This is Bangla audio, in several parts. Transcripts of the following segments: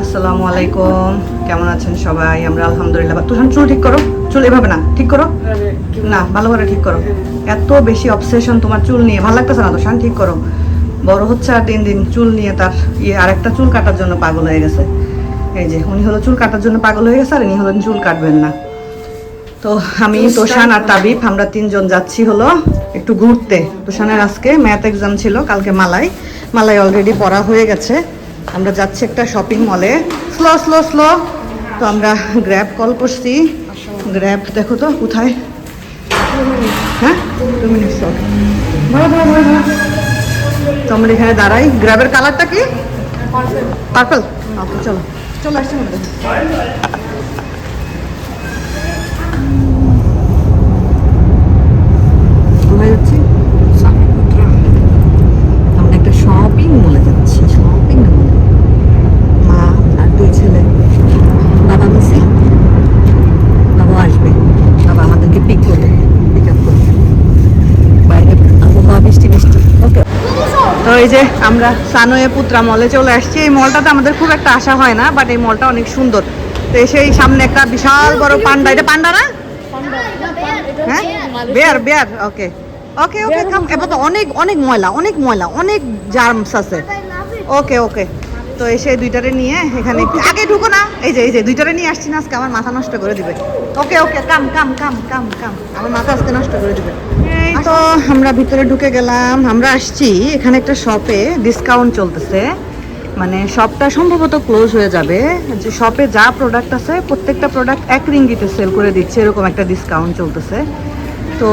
আসসালামু আলাইকুম, কেমন আছেন সবাই? আমরা আলহামদুলিল্লাহ। তুষার চুল ঠিক করো, চুল এভাবে না, ঠিক করো না, ভালো করে ঠিক করো। এত বেশি অবসেশন তোমার চুল নিয়ে, ভালো লাগতেছে না তুষার, ঠিক করো। বড় হচ্ছে আর দিন দিন চুল নিয়ে তার আরেকটা চুল কাটার জন্য পাগল হয়ে গেছে। এই যে উনি হলো চুল কাটার জন্য পাগল হয়ে গেছে, আর ইনি হলেন চুল কাটবেন না। তো আমি, তোষান আর তাবিব, আমরা তিনজন যাচ্ছি হলো একটু ঘুরতে। তোষানের আজকে ম্যাথ এক্সাম ছিল, কালকে মালাই অলরেডি পড়া হয়ে গেছে। আমরা যাচ্ছি একটা শপিং মলে। Slow slow slow. তো আমরা গ্র্যাব কল করছি। গ্র্যাব দেখো তো কোথায়। হ্যাঁ 2 মিনিট। তো আমরা এখানে দাঁড়াই। গ্র্যাবের কালারটা কি? পার্পল। ওকে, চলো চলো আসছি আমাদের। কোথায় যাচ্ছি? আমরা একটা শপিং মলে যাচ্ছি। শপিং মলে মা আর 2 ছেলে। বাবা মিসি, বাবা আসবে। বাবা আমাদেরকে পিক আপ করবে। বাইরে আবহাওয়া বৃষ্টি বৃষ্টি। ওকে। তো এই যে আমরা সানোয়ে পুত্রা মলে চলে আসছি। এই মলটাতে আমাদের খুব একটা আশা হয় না, বাট এই মলটা অনেক সুন্দর। তো এসেই সামনে একটা বিশাল বড় পান্ডা। এটা পান্ডা না? হ্যাঁ, বেয়ার বেয়ার। ওকে ওকে ওকে, কাম। এবার তো অনেক অনেক ময়লা, অনেক ময়লা, অনেক জার্মস আছে। ওকে ওকে। তো এসে দুইটারে নিয়ে এখানে আগে ঢুকো না। এই যে দুইটারে নিয়ে আসছি না, আজকে আমার মাথা নষ্ট করে দিবে। ওকে ওকে, কাম কাম কাম কাম কাম, আমার মাথা আজকে নষ্ট করে দিবে। এই তো আমরা ভিতরে ঢুকে গেলাম। আমরা আসছি এখানে একটা শপে, ডিসকাউন্ট চলতেছে। মানে শপটা সম্ভবত ক্লোজ হয়ে যাবে। যে শপে যা প্রোডাক্ট আছে প্রত্যেকটা প্রোডাক্ট 1 রিঙ্গিতে সেল করে দিচ্ছে, এরকম একটা ডিসকাউন্ট চলতেছে। তো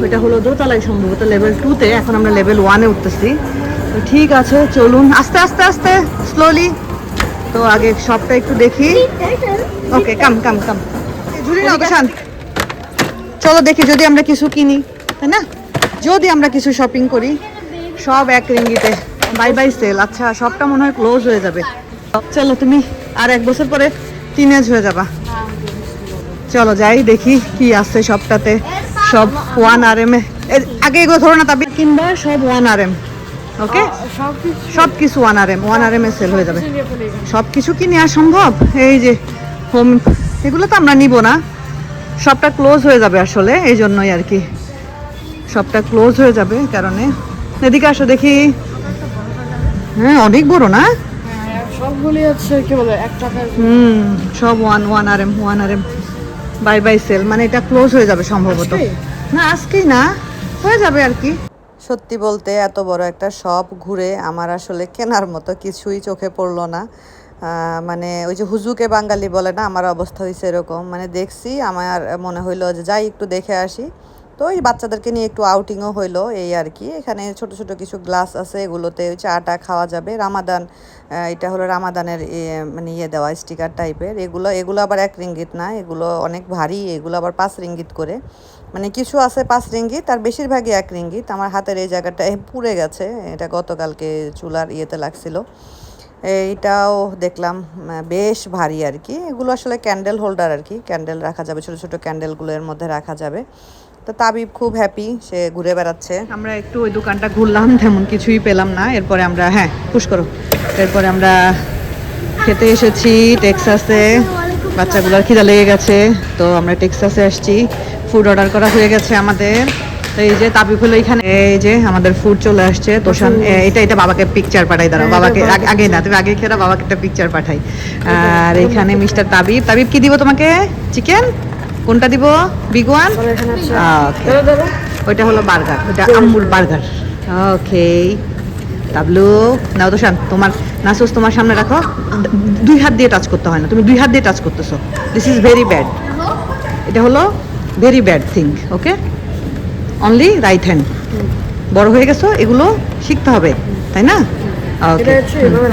এটা হলো দোতলায়, সম্ভবত লেভেল 2-তে। এখন আমরা লেভেল 1-এ উঠতেছি। তো ঠিক আছে, চলুন আস্তে আস্তে আস্তে, স্লোলি। তো আগে শপটা একটু দেখি। ওকে, কাম কাম কাম। ঝুলি নাও তো শান্ত। চলো দেখি যদি আমরা কিছু কিনি, তাই না? যদি আমরা কিছু শপিং করি। সব 1 রিঙ্গিতে, বাই বাই সেল। আচ্ছা, শপটা মনে হয় ক্লোজ হয়ে যাবে। চলো, তুমি আর 1 বছর পরে টিনেজ হয়ে যাবা। চলো যাই দেখি কি আছে শপটাতে। সব 1 RM এ। আগে এগুলো ধরো না, তাবিদ কিনবা সব 1 RM। ওকে, সব কিছু 1 RM, 1 RM এ সেল হয়ে যাবে। সব কিছু কি নেওয়া সম্ভব? এই যে হোম, এগুলো তো আমরা নিব না। সবটা ক্লোজ হয়ে যাবে আসলে, এই জন্যই আর কি। সবটা ক্লোজ হয়ে যাবে কারণে। এদিকে আসো দেখি। হ্যাঁ, অনেক বড় না? সবগুলি হচ্ছে কি বলে 1 টাকার। সব 1 RM, 1 RM buy buy sell. মানে এটা ক্লোজ হয়ে যাবে সম্ভবত। না আজকেই না, হয়ে যাবে আর কি। সত্যি বলতে এত বড় একটা শপ ঘুরে আমার আসলে কেনার মতো কিছুই চোখে পড়লো না। মানে ওই যে হুজুকে বাঙালি বলে না, আমার অবস্থা হয়েছে এরকম। মানে দেখছি, আমার মনে হইলো যে যাই একটু দেখে আসি। তো ওই বাচ্চাদেরকে নিয়ে একটু আউটিংও হইলো, এই আর কি। এখানে ছোট ছোট কিছু গ্লাস আছে, এগুলোতে চাটা খাওয়া যাবে। রামাদান, এটা হলো রামাদানের মানে দেওয়া স্টিকার টাইপের। এগুলো আবার 1 রিঙ্গিত না, এগুলো অনেক ভারী। এগুলো আবার 5 রিঙ্গিত করে। মানে কিছু আছে 5 রিঙ্গিত, আর বেশিরভাগই 1 রিঙ্গিত। আমার হাতের এই জায়গাটায় পুড়ে গেছে, এটা গতকালকে চুলার লাগছিল। এইটাও দেখলাম বেশ ভারী আর কি। এগুলো আসলে ক্যান্ডেল হোল্ডার আর কি, ক্যান্ডেল রাখা যাবে, ছোট ছোট ক্যান্ডেলগুলো এর মধ্যে রাখা যাবে। তো তাবিব খুব হ্যাপি, সে ঘুরে বেড়াচ্ছে। আমরা একটু ওই দোকানটা ঘুরলাম, তেমন কিছুই পেলাম না। এরপরে আমরা, হ্যাঁ পুশ করো, এরপরে আমরা খেতে এসেছি টেক্সাসে। বাচ্চাগুলোর খিদা লেগে গেছে, তো আমরা টেক্সাসে আসছি। ফুড অর্ডার করা হয়ে গেছে আমাদের। তো এই যে তাবিব হলো এখানে। এই যে আমাদের ফুড চলে আসছে। তোষান, এটা বাবাকে পিকচার পাঠাই, দাঁড়াও। বাবাকে আগে না, তুমি আগে খেয়ে বাবাকে একটা পিকচার পাঠাই। আর এখানে মিস্টার তাবিব কি দিব তোমাকে? চিকেন কোনটা দিব? Big one? ওইটা হলো বার্গার, ওইটা আম্মুর বার্গার। ওকে তাবলু, নাও তোষান, তোমার নাসুস তোমার সামনে রাখো। 2 হাত দিয়ে টাচ করতে হয় না, তুমি 2 হাত দিয়ে টাচ করতেছো। This is very bad. এটা হলো ভেরি ব্যাড থিং। ওকে, অনলি রাইট হ্যান্ড। বড় হয়ে গেছো, এগুলো শিখতে হবে, তাই না? ওকে,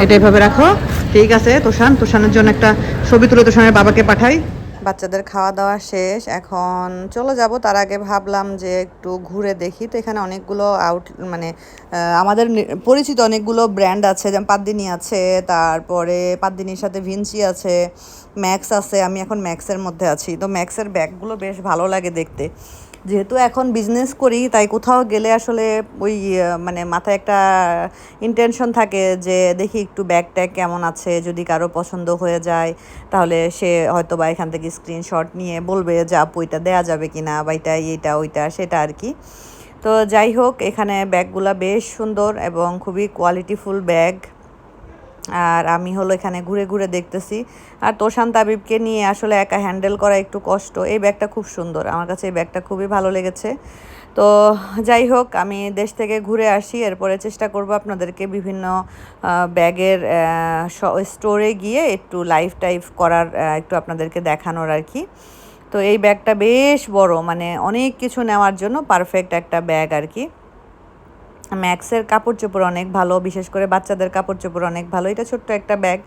এটা এভাবে রাখো। ঠিক আছে তোষানের জন্য একটা ছবি তুলে তোষানের বাবাকে পাঠাই। বাচ্চাদের খাওয়া দাওয়া শেষ, এখন চলে যাব। তার আগে ভাবলাম যে একটু ঘুরে দেখি। তো এখানে অনেকগুলো মানে আমাদের পরিচিত অনেকগুলো ব্র্যান্ড আছে, যেমন পাদ্দিনি আছে, তারপরে পাদ্দিনির সাথে ভিঞ্চি আছে, ম্যাক্স আছে। আমি এখন ম্যাক্সের মধ্যে আছি। তো ম্যাক্সের ব্যাগগুলো বেশ ভালো লাগে দেখতে। যেহেতু এখন বিজনেস করি তাই কোথাও গেলে আসলে ওই মানে মাথায় একটা ইন্টেনশন থাকে যে দেখি একটু ব্যাগ ট্যাগ কেমন আছে, যদি কারো পছন্দ হয়ে যায় তাহলে সে হয়তো বা এখান থেকে স্ক্রিনশট নিয়ে বলবে যে আপু এটা দেওয়া যাবে কিনা, বা এটা এইটা ওইটা সেটা আর কি। তো যাই হোক, এখানে ব্যাগগুলা বেশ সুন্দর এবং খুবই কোয়ালিটিফুল ব্যাগ। আর আমি হলো এখানে ঘুরে ঘুরে দেখতেছি। আর তোষান তাবিবকে নিয়ে আসলে একা হ্যান্ডেল করা একটু কষ্ট। এই ব্যাগটা খুব সুন্দর, আমার কাছে এই ব্যাগটা খুবই ভালো লেগেছে। তো যাই হোক, আমি দেশ থেকে ঘুরে আসি, এরপরে চেষ্টা করব আপনাদেরকে বিভিন্ন ব্যাগের স্টোরে গিয়ে একটু লাইভ টাইভ করার, একটু আপনাদেরকে দেখানোর আর কি। তো এই ব্যাগটা বেশ বড়, মানে অনেক কিছু নেওয়ার জন্য পারফেক্ট একটা ব্যাগ আর কি। ম্যাক্সের কাপড় চোপড় অনেক ভালো, বিশেষ করে বাচ্চাদের কাপড় চোপড় অনেক ভালো। এটা ছোট্ট একটা ব্যাগ,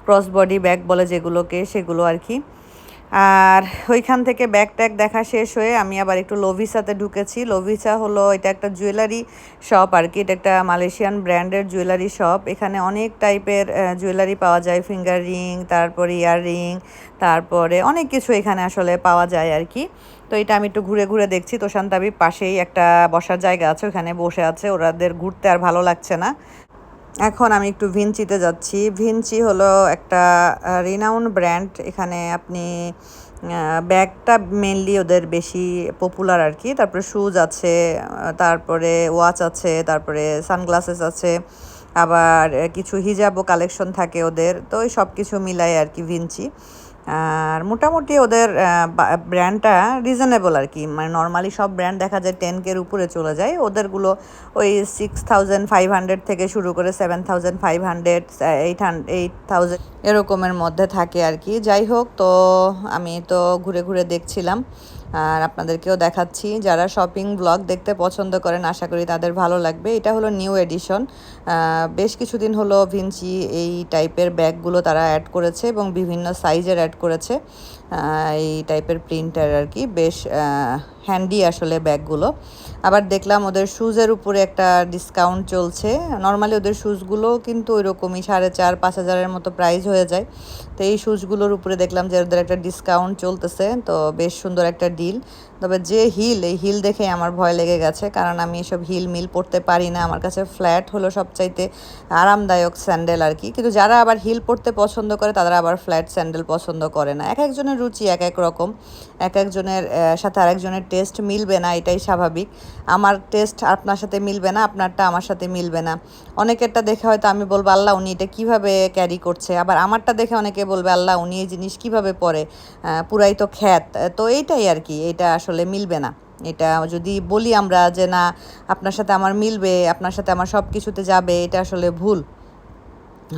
ক্রস বডি ব্যাগ বলে যেগুলোকে, সেগুলো আর কি। আর ওইখান থেকে ব্যাগ ট্যাগ দেখা শেষ হয়ে আমি আবার একটু লোভিসাতে ঢুকেছি। লোভিসা হলো এটা একটা জুয়েলারি শপ আর কি, এটা একটা মালয়েশিয়ান ব্র্যান্ডের জুয়েলারি শপ। এখানে অনেক টাইপের জুয়েলারি পাওয়া যায়, ফিঙ্গার রিং, তারপরে ইয়াররিং, তারপরে অনেক কিছু এখানে আসলে পাওয়া যায় আর কি। তো এটা আমি একটু ঘুরে ঘুরে দেখছি। তোষান তাবিব পাশেই একটা বসার জায়গা আছে, ওখানে বসে আছে, ওরাদের ঘুরতে আর ভালো লাগছে না। এখন আমি একটু ভিনচিতে যাচ্ছি। ভিনচি হলো একটা রিনাউন্ড ব্র্যান্ড। এখানে আপনি ব্যাগটা মেনলি ওদের বেশি পপুলার আর কি। তারপরে শুজ আছে, তারপরে ওয়াচ আছে, তারপরে সানগ্লাসেস আছে, আবার কিছু হিজাবও কালেকশন থাকে ওদের। তো ওই সব কিছু মিলাই আর কি ভিনচি। আর মোটামুটি ওদের ব্র্যান্ডটা রিজনেবল আর কি, মানে নর্মালি সব ব্র্যান্ড দেখা যায় 10K উপরে চলে যায়, ওদেরগুলো ওই 6500 থেকে শুরু করে 7500, 8000 এরকমের মধ্যে থাকে আর কি। যাই হোক, তো আমি তো ঘুরে ঘুরে দেখছিলাম আর আপনাদেরকেও দেখাচ্ছি। যারা শপিং ব্লগ দেখতে পছন্দ করেন আশা করি তাদের ভালো লাগবে। এটা হলো নিউ এডিশন, বেশ কিছুদিন হলো ভিনচি এই টাইপের ব্যাগগুলো তারা অ্যাড করেছে এবং বিভিন্ন সাইজের অ্যাড করেছে। এই টাইপের প্রিন্টার আর কি, বেশ হ্যান্ডি আসলে ব্যাগগুলো। আবার দেখলাম ওদের শুজের উপরে একটা ডিসকাউন্ট চলছে। নর্মালি ওদের শুজগুলো কিন্তু ওই রকমই 4500-5000-এর মতো প্রাইস হয়ে যায়। তো এই শুজগুলোর উপরে দেখলাম যে ওদের একটা ডিসকাউন্ট চলতেছে, তো বেশ সুন্দর একটা ডিল। তবে যে হিল, এই হিল দেখে আমার ভয় লেগে গেছে, কারণ আমি এসব হিল মিল পরতে পারি না। আমার কাছে ফ্ল্যাট হলো সবচাইতে আরামদায়ক স্যান্ডেল আর কি। কিন্তু যারা আবার হিল পরতে পছন্দ করে তারা আবার ফ্ল্যাট স্যান্ডেল পছন্দ করে না। এক একজনের রুচি এক এক রকম, এক একজনের সাথে আরেকজনের টেস্ট মিলবে না, এটাই স্বাভাবিক। আমার টেস্ট আপনার সাথে মিলবে না, আপনারটা আমার সাথে মিলবে না। অনেকেরটা দেখে হয়তো আমি বলবো আল্লাহ উনি এটা কীভাবে ক্যারি করছে, আবার আমারটা দেখে অনেকে বলবে আল্লাহ উনি এই জিনিস কীভাবে পরে, পুরাই তো খ্যাত। তো এইটাই আর কি, এটা আসলে মিলবে না। এটা যদি বলি আমরা যে না আপনার সাথে আমার মিলবে, আপনার সাথে আমার সব কিছুতে যাবে, এটা আসলে ভুল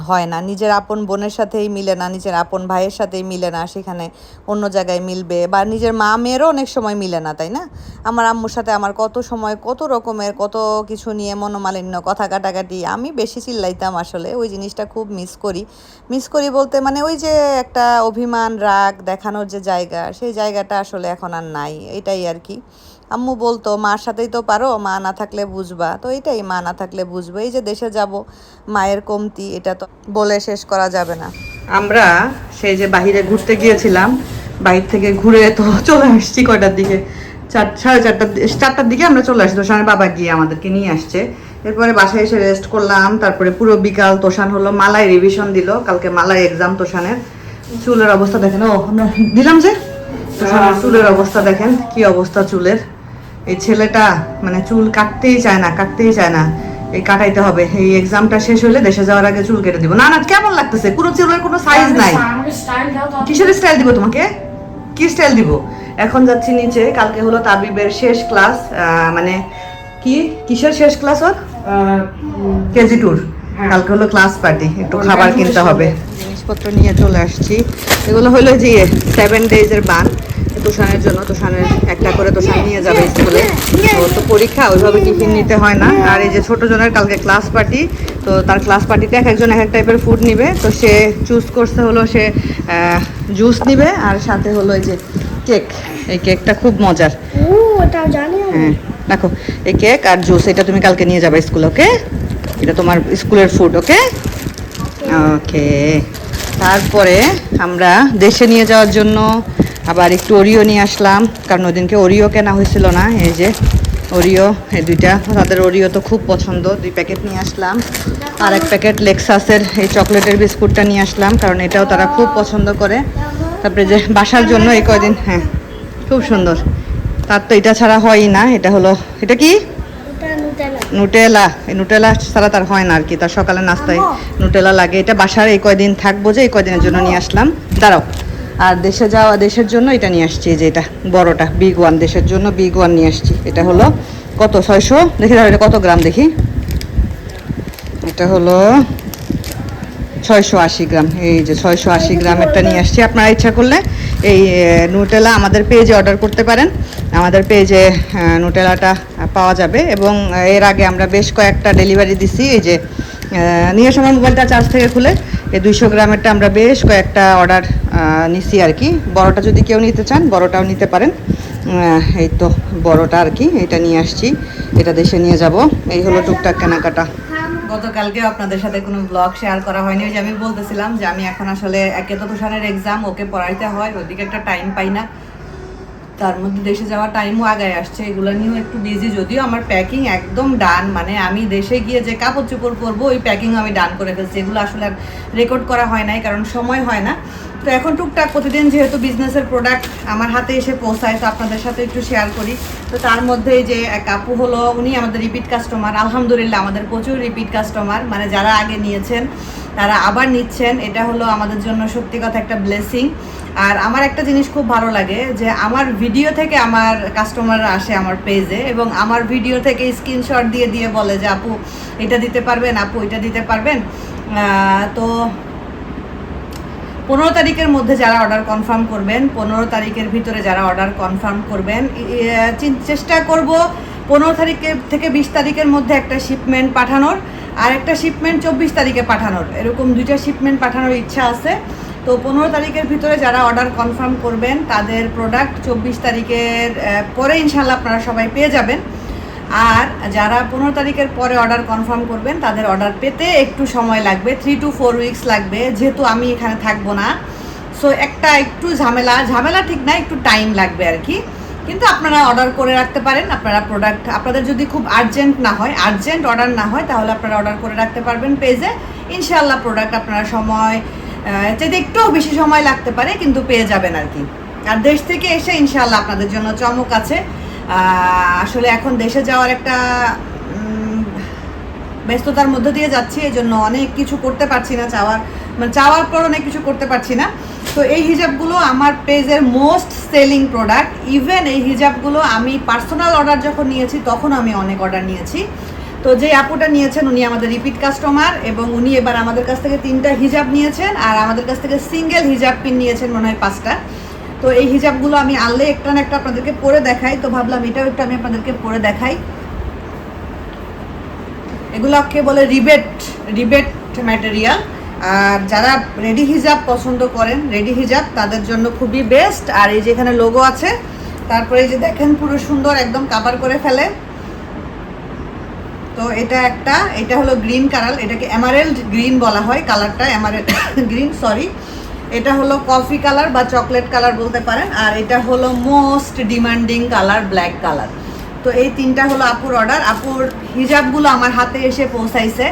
হয় না। নিজের আপন বোনের সাথেই মিলে না, নিজের আপন ভাইয়ের সাথেই মিলে না, সেখানে অন্য জায়গায় মিলবে। বা নিজের মা মেয়েরও অনেক সময় মিলে না, তাই না? আমার আম্মুর সাথে আমার কত সময় কত রকমের কত কিছু নিয়ে মনোমালিন্য, কথা কাটাকাটি। আমি বেশি চিল্লাইতাম আসলে, ওই জিনিসটা খুব মিস করি বলতে মানে ওই যে একটা অভিমান রাগ দেখানোর যে জায়গা, সেই জায়গাটা আসলে এখন আর নাই, এটাই আর কি। আম্মু বলতো মার সাথেই তো পারো, মা না থাকলে বুঝবা। তো এটাই, মা না থাকলে বুঝবো। এই যে দেশে যাব, মায়ের কমতি, এটা তো বলে শেষ করা যাবে না। আমরা সেই যে বাহিরে ঘুরতে গিয়েছিলাম, বাইরে থেকে ঘুরে তো চলে আসছি কয়টার দিকে, 4:30-4টার দিকে আমরা চলে আসছি। তোষানের বাবা গিয়ে আমাদেরকে নিয়ে আসছে। এরপরে বাসায় এসে রেস্ট করলাম। তারপরে পুরো বিকাল তোষান হলো মালাই রিভিশন দিল, কালকে মালাই এক্সাম তোষানের। চুলের অবস্থা দেখেন, আমরা দিলাম যে তোষানের চুলের অবস্থা দেখেন, কি অবস্থা চুলের। এই ছেলেটা মানে চুল কাটতেই চায় না, এই কাটাইতে হবে। এই এক্সামটা শেষ হলে দেশে যাওয়ার আগে চুল কেটে দিব। না কেমন লাগতেছে, পুরো চুলের কোনো সাইজ নাই। কিসের স্টাইল দিব তোমাকে, কি স্টাইল দিব? এখন যাচ্ছি নিচে, কালকে হলো তাবিবের শেষ ক্লাস, মানে কিসের শেষ ক্লাস ওর? KG tour. কালকে হলো ক্লাস পার্টি, একটু খাবার কিনতে হবে। জিনিসপত্র নিয়ে চলে আসছি। এগুলো হলো যে 7 ডেজের বান তোষানের জন্য। তোষানের একটা করে তোষান নিয়ে যাবে স্কুলে, তো পরীক্ষা ওইভাবে টিফিন নিতে হয় না। আর এই যে ছোট জনের কালকে ক্লাস পার্টি, তো তার ক্লাস পার্টিতে এক একজন এক এক টাইপের ফুড নিবে। তো সে চুজ করছে হলো সে জুস নিবে, আর সাথে হলো এই যে কেক। এই কেকটা খুব মজার, হ্যাঁ দেখো, এই কেক আর জুস, এটা তুমি কালকে নিয়ে যাবে স্কুলে, ওকে? এটা তোমার স্কুলের ফুড, ওকে? ওকে। তারপরে আমরা দেশে নিয়ে যাওয়ার জন্য আবার একটু ওরিও নিয়ে আসলাম, কারণ ওদিনকে ওরিও কেনা হয়েছিল না। এই যে ওরিও, এই দুইটা, তাদের ওরিও তো খুব পছন্দ, 2 প্যাকেট নিয়ে আসলাম। আর 1 প্যাকেট লেক্সাসের এই চকলেটের বিস্কুটটা নিয়ে আসলাম, কারণ এটাও তারা খুব পছন্দ করে। তারপরে যে বাসার জন্য এই কয়দিন, হ্যাঁ খুব সুন্দর, তার তো এটা ছাড়া হয়ই না। এটা হলো, এটা কি নুটেলা, এই নুটেলা ছাড়া তার হয় না আর কি, তার সকালে নাস্তায় নুটেলা লাগে। এটা বাসার এই কয়দিন থাকবো যে এই কয়দিনের জন্য নিয়ে আসলাম। দাঁড়াও, আর দেশের জন্য এটা নিয়ে আসছি, যে এটা বড়টা বিগ ওয়ান, দেশের জন্য বিগ ওয়ান নিয়ে আসছি। এটা হলো কত, 600, দেখি দাঁড়াও এটা কত গ্রাম দেখি। এটা হলো 680 গ্রাম, এই যে 680 গ্রামেরটা নিয়ে আসছি। আপনারা ইচ্ছা করলে এই নুটেলা আমাদের পেজে অর্ডার করতে পারেন, আমাদের পেজে নুটেলাটা পাওয়া যাবে। এবং এর আগে আমরা বেশ কয়েকটা ডেলিভারি দিছি। এই যে নিয়ে সময় মোবাইলটা চার্জ থেকে খুলে এই 200 গ্রামেরটা আমরা বেশ কয়েকটা অর্ডার নিছি আর কি। বড়টা যদি কেউ নিতে চান বড়টাও নিতে পারেন। এই তো বড়টা আর কি, এটা নিয়ে আসছি, এটা দেশে নিয়ে যাব। এই হলো টুকটাক কেনাকাটা। গতকালকেও আপনাদের সাথে কোনো ব্লগ শেয়ার করা হয়নি। ওই যে আমি বলতেছিলাম যে আমি এখন আসলে একে তো তুষারের এক্সাম, ওকে পড়াইতে হয়, ওইদিকে একটা টাইম পাই না, তার মধ্যে দেশে যাওয়ার টাইমও আগায় আসছে, এগুলো নিয়েও একটু বিজি। যদিও আমার প্যাকিং একদম ডান, মানে আমি দেশে গিয়ে যে কাপড় চোপড় পরবো ওই প্যাকিং আমি ডান করে ফেলছি। এগুলো আসলে আর রেকর্ড করা হয় নাই, কারণ সময় হয় না। তো এখন টুকটাক প্রতিদিন যেহেতু বিজনেসের প্রোডাক্ট আমার হাতে এসে পৌঁছায়, তো আপনাদের সাথে একটু শেয়ার করি। তো তার মধ্যে এই যে এক আপু হলো, উনি আমাদের রিপিট কাস্টমার, আলহামদুলিল্লাহ আমাদের প্রচুর রিপিট কাস্টমার, মানে যারা আগে নিয়েছেন তারা আবার নিচ্ছেন। এটা হলো আমাদের জন্য সত্যি কথা একটা ব্লেসিং। আর আমার একটা জিনিস খুব ভালো লাগে যে আমার ভিডিও থেকে আমার কাস্টমাররা আসে আমার পেজে, এবং আমার ভিডিও থেকে স্ক্রিনশট দিয়ে দিয়ে বলে যে আপু এটা দিতে পারবেন, আপু এটা দিতে পারবেন। তো 15 তারিখের মধ্যে যারা অর্ডার কনফার্ম করবেন, 15 তারিখের ভিতরে যারা অর্ডার কনফার্ম করবেন, চেষ্টা করব 15 তারিখের থেকে 20 তারিখের মধ্যে একটা শিপমেন্ট পাঠানোর, আর একটা শিপমেন্ট 24 তারিখে পাঠানোর, এরকম 2টা শিপমেন্ট পাঠানোর ইচ্ছা আছে। তো 15 তারিখের ভিতরে যারা অর্ডার কনফার্ম করবেন তাদের প্রোডাক্ট 24 তারিখের পরে ইনশাল্লাহ আপনারা সবাই পেয়ে যাবেন। আর যারা 15 তারিখের পরে অর্ডার কনফার্ম করবেন তাদের অর্ডার পেতে একটু সময় লাগবে, 3 to 4 উইকস লাগবে, যেহেতু আমি এখানে থাকবো না। সো একটু ঝামেলা ঠিক না, একটু টাইম লাগবে আর কি। কিন্তু আপনারা অর্ডার করে রাখতে পারেন। আপনারা প্রোডাক্ট, আপনাদের যদি খুব আর্জেন্ট অর্ডার না হয়, তাহলে আপনারা অর্ডার করে রাখতে পারবেন পেজে। ইনশাআল্লাহ প্রোডাক্ট আপনারা সময় চাইতে একটু বেশি সময় লাগতে পারে, কিন্তু পেয়ে যাবেন আর কি। আর দেশ থেকে এসে ইনশাআল্লাহ আপনাদের জন্য চমক আছে। আসলে এখন দেশে যাওয়ার একটা ব্যস্ততার মধ্যে দিয়ে যাচ্ছি, এই জন্য অনেক কিছু করতে পারছি না, চাওয়ার পর অনেক কিছু করতে পারছি না। তো এই হিজাবগুলো আমার পেজের মোস্ট সেলিং প্রোডাক্ট। ইভেন এই হিজাবগুলো আমি পার্সোনাল অর্ডার যখন নিয়েছি তখন আমি অনেক অর্ডার নিয়েছি। তো যে আপুটা নিয়েছেন উনি আমাদের রিপিট কাস্টমার, এবং উনি এবার আমাদের কাছ থেকে 3টা হিজাব নিয়েছেন, আর আমাদের কাছ থেকে সিঙ্গেল হিজাব পিন নিয়েছেন মনে হয় 5টা। তো এই হিজাবগুলো আমি আনলে একটা না একটা আপনাদেরকে পরে দেখাই, তো ভাবলাম এটাও একটু আমি আপনাদেরকে পরে দেখাই। এগুলোকে বলে রিবেট ম্যাটেরিয়াল। আর যারা রেডি হিজাব পছন্দ করেন, রেডি হিজাব তাদের জন্য খুবই বেস্ট। আর এই যে এখানে লোগো আছে, তারপরে এই যে দেখেন পুরো সুন্দর একদম কাভার করে ফেলে। তো এটা হলো গ্রিন কালার, এটাকে এমারেল্ড গ্রিন বলা হয়, কালারটা এমারেল্ড গ্রিন, সরি। এটা হলো কফি কালার বা চকলেট কালার বলতে পারেন। আর এটা হলো most demanding colour, black colour. তো এই 3টা হলো আপুর অর্ডার। আপুর হিজাবগুলো আমার হাতে এসে পৌঁছাইছে,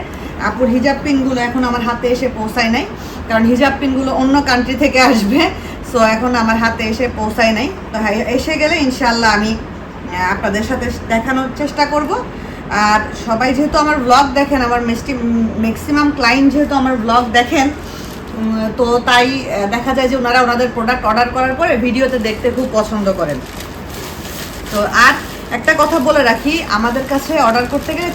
আপুর হিজাব পিনগুলো এখন আমার হাতে এসে পৌঁছায় নাই, কারণ হিজাব পিনগুলো অন্য কান্ট্রি থেকে আসবে। সো এখন আমার হাতে এসে পৌঁছায় নাই। তো এসে গেলে ইনশাল্লাহ আমি আপনাদের সাথে দেখানোর চেষ্টা করব। আর সবাই যেহেতু আমার ব্লগ দেখেন, আমার ম্যাক্সিমাম ক্লায়েন্ট যেহেতু আমার ব্লগ দেখেন, তো তাই দেখা যায় যে ওনারা ওনাদের প্রোডাক্ট অর্ডার করার পরে ভিডিওতে দেখতে খুব পছন্দ করেন। তো আর একটা কথা বলে রাখি, আমাদের কাছে অর্ডার করতে গেলে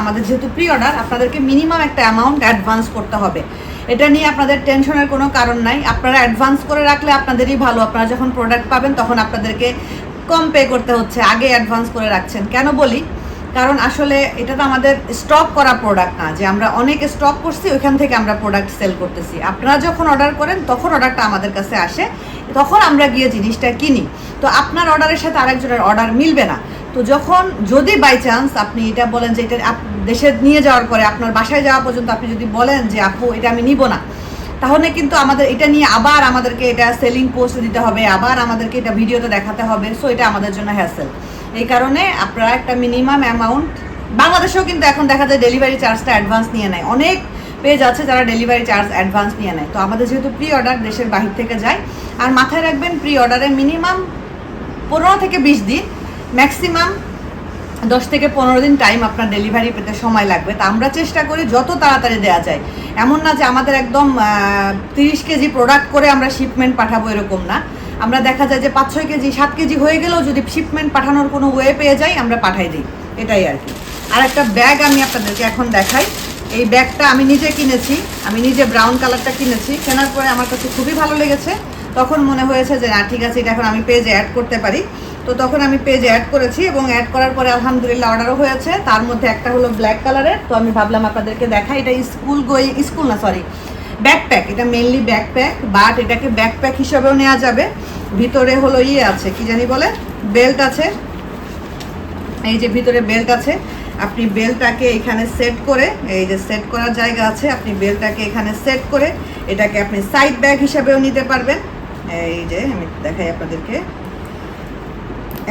আমাদের যেহেতু প্রি অর্ডার, আপনাদেরকে মিনিমাম একটা অ্যামাউন্ট অ্যাডভান্স করতে হবে। এটা নিয়ে আপনাদের টেনশনের কোনো কারণ নাই। আপনারা অ্যাডভান্স করে রাখলে আপনাদেরই ভালো। আপনারা যখন প্রোডাক্ট পাবেন তখন আপনাদেরকে কম পে করতে হচ্ছে, আগে অ্যাডভান্স করে রাখছেন। কেন বলি, কারণ আসলে এটা তো আমাদের স্টক করা প্রোডাক্ট না যে আমরা অনেক স্টক করছি ওইখান থেকে আমরা প্রোডাক্ট সেল করতেছি। আপনারা যখন অর্ডার করেন তখন অর্ডারটা আমাদের কাছে আসে, তখন আমরা গিয়ে জিনিসটা কিনি। তো আপনার অর্ডারের সাথে আরেকজনের অর্ডার মিলবে না। তো যদি বাই চান্স আপনি এটা বলেন যে এটা দেশে নিয়ে যাওয়ার পরে আপনার বাসায় যাওয়া পর্যন্ত আপনি যদি বলেন যে আপু এটা আমি নিব না, তাহলে কিন্তু আমাদের এটা নিয়ে আবার আমাদেরকে এটা সেলিং পোস্ট দিতে হবে, আবার আমাদেরকে এটা ভিডিওতে দেখাতে হবে। সো এটা আমাদের জন্য হ্যাসেল। এই কারণে আপনারা একটা মিনিমাম অ্যামাউন্ট, বাংলাদেশেও কিন্তু এখন দেখা যায় ডেলিভারি চার্জটা অ্যাডভান্স নিয়ে নেয়, অনেক পেজ আছে যারা ডেলিভারি চার্জ অ্যাডভান্স নিয়ে নেয়। তো আমাদের যেহেতু প্রি অর্ডার দেশের বাহির থেকে যায়, আর মাথায় রাখবেন প্রি অর্ডারে মিনিমাম 15 থেকে 20 দিন, ম্যাক্সিমাম 10 থেকে 15 দিন টাইম আপনার ডেলিভারি পেতে সময় লাগবে। তা আমরা চেষ্টা করি যত তাড়াতাড়ি দেওয়া যায়। এমন না যে আমাদের একদম 30 কেজি প্রোডাক্ট করে আমরা শিপমেন্ট পাঠাবো, এরকম না। আমরা দেখা যায় যে 5-6 কেজি 7 কেজি হয়ে গেলেও যদি শিপমেন্ট পাঠানোর কোনো ওয়ে পেয়ে যাই আমরা পাঠাই দিই, এটাই আর কি। আর একটা ব্যাগ আমি আপনাদেরকে এখন দেখাই। এই ব্যাগটা আমি নিজে কিনেছি, আমি নিজে ব্রাউন কালারটা কিনেছি। কেনার পরে আমার কাছে খুবই ভালো লেগেছে। তখন মনে হয়েছে যে না ঠিক আছে, এটা এখন আমি পেজে অ্যাড করতে পারি। তো তখন আমি পেজে অ্যাড করেছি এবং অ্যাড করার পরে আলহামদুলিল্লাহ অর্ডারও হয়েছে। তার মধ্যে একটা হলো ব্ল্যাক কালারের। তো আমি ভাবলাম আপনাদেরকে দেখাই। এটা ব্যাকপ্যাক। এটা মেনলি ব্যাকপ্যাক, বাট এটাকে ব্যাকপ্যাক হিসাবেও নেওয়া যাবে। ভিতরে হলো আছে, কি জানি বলে, বেল্ট আছে। এই যে ভিতরে বেল্ট আছে, আপনি বেল্টটাকে এখানে সেট করে, এই যে সেট করার জায়গা আছে, আপনি বেল্টটাকে এখানে সেট করে এটাকে আপনি সাইড ব্যাগ হিসাবেও নিতে পারবেন। এই যে আমি দেখাই আপনাদেরকে,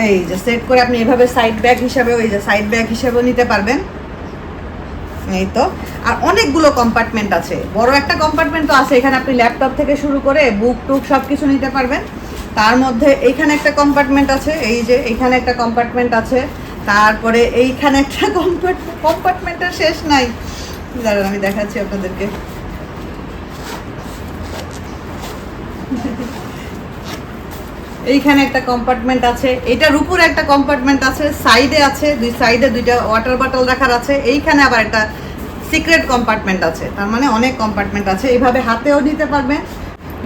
এই যে সেট করে আপনি এভাবে সাইড ব্যাগ হিসাবেও নিতে পারবেন। এই তো। আর অনেকগুলো কম্পার্টমেন্ট আছে, বড় একটা কম্পার্টমেন্ট তো আছে। এখানে আপনি ল্যাপটপ থেকে শুরু করে বুক টুক সব কিছু নিতে পারবেন। তার মধ্যে এইখানে একটা কম্পার্টমেন্ট আছে, এই যে এইখানে একটা কম্পার্টমেন্ট আছে। তারপরে এইখানে একটা কম্পার্টমেন্টের শেষ নাই, দাঁড়ান আমি দেখাচ্ছি আপনাদেরকে। এইখানে একটা কম্পার্টমেন্ট আছে, এটার উপরে একটা কম্পার্টমেন্ট আছে, সাইডে আছে, দুই সাইডে দুইটা ওয়াটার বটল রাখার আছে। এইখানে আবার একটা সিক্রেট কম্পার্টমেন্ট আছে। তার মানে অনেক কম্পার্টমেন্ট আছে। এইভাবে হাতেও নিতে পারবেন,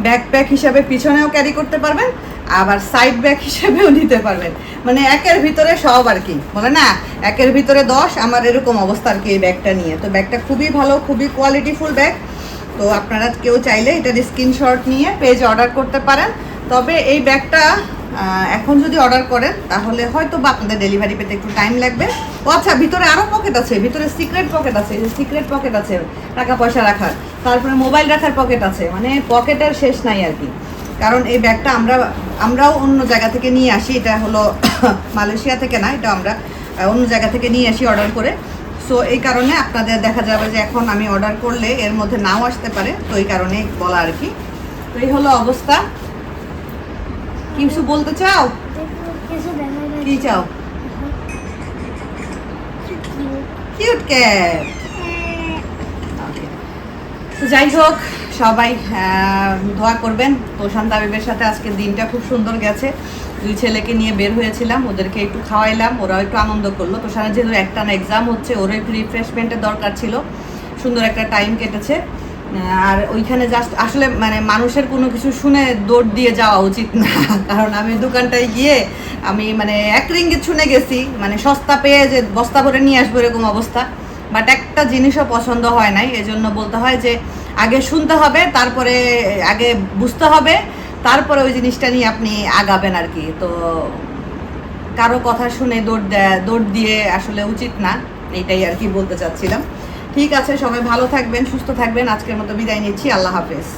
ব্যাকপ্যাক হিসাবে পিছনেও ক্যারি করতে পারবেন, আবার সাইড ব্যাগ হিসাবেও নিতে পারবেন। মানে একের ভিতরে সব আর কি, বলে না একের ভিতরে 10। আমার এরকম অবস্থা আর কি এই ব্যাগটা নিয়ে। তো ব্যাগটা খুবই ভালো, খুবই কোয়ালিটিফুল ব্যাগ। তো আপনারা কেউ চাইলে এটার স্ক্রিনশট নিয়ে পেজে অর্ডার করতে পারেন। তবে এই ব্যাগটা এখন যদি অর্ডার করেন তাহলে হয়তো বা আপনাদের ডেলিভারি পেতে একটু টাইম লাগবে। ও আচ্ছা, ভিতরে আরও পকেট আছে, ভিতরে সিক্রেট পকেট আছে, সিক্রেট পকেট আছে টাকা পয়সা রাখার, তারপরে মোবাইল রাখার পকেট আছে। মানে পকেটের শেষ নাই আর কি। কারণ এই ব্যাগটা আমরাও অন্য জায়গা থেকে নিয়ে আসি। এটা হলো মালয়েশিয়া থেকে না, এটা আমরা অন্য জায়গা থেকে নিয়ে আসি অর্ডার করে। সো এই কারণে আপনাদের দেখা যাবে যে এখন আমি অর্ডার করলে এর মধ্যে নাও আসতে পারে। তো এই কারণে বলা আর কি। তো এই হলো অবস্থা। কিছু বলতে চাও? কি চাও? Cute cat. যাই হোক, সবাই দোয়া করবেন। তোষান তাবিবের সাথে আজকের দিনটা খুব সুন্দর গেছে। 2 ছেলেকে নিয়ে বের হয়েছিলাম, ওদেরকে একটু খাওয়াইলাম, ওরাও একটু আনন্দ করলো। তোষানের যেহেতু একটানা এক্সাম হচ্ছে, ওরও একটু রিফ্রেশমেন্টের দরকার ছিল। সুন্দর একটা টাইম কেটেছে। আর ওইখানে জাস্ট আসলে মানে মানুষের কোনো কিছু শুনে দৌড় দিয়ে যাওয়া উচিত না। কারণ আমি দোকানটায় গিয়ে আমি মানে 1 রিঙ্গিত শুনে গেছি, মানে সস্তা পেয়ে যে বস্তা ভরে নিয়ে আসবো এরকম অবস্থা। বাট একটা জিনিসও পছন্দ হয় নাই। এজন্য বলতে হয় যে আগে শুনতে হবে, তারপরে আগে বুঝতে হবে, তারপরে ওই জিনিসটা নিয়ে আপনি আগাবেন আর কি। তো কারো কথা শুনে দৌড় দিয়ে আসলে উচিত না, এইটাই আর কি বলতে চাচ্ছিলাম। ঠিক আছে, সবাই ভালো থাকবেন, সুস্থ থাকবেন। আজকের মতো বিদায় নিচ্ছি। আল্লাহ হাফেজ।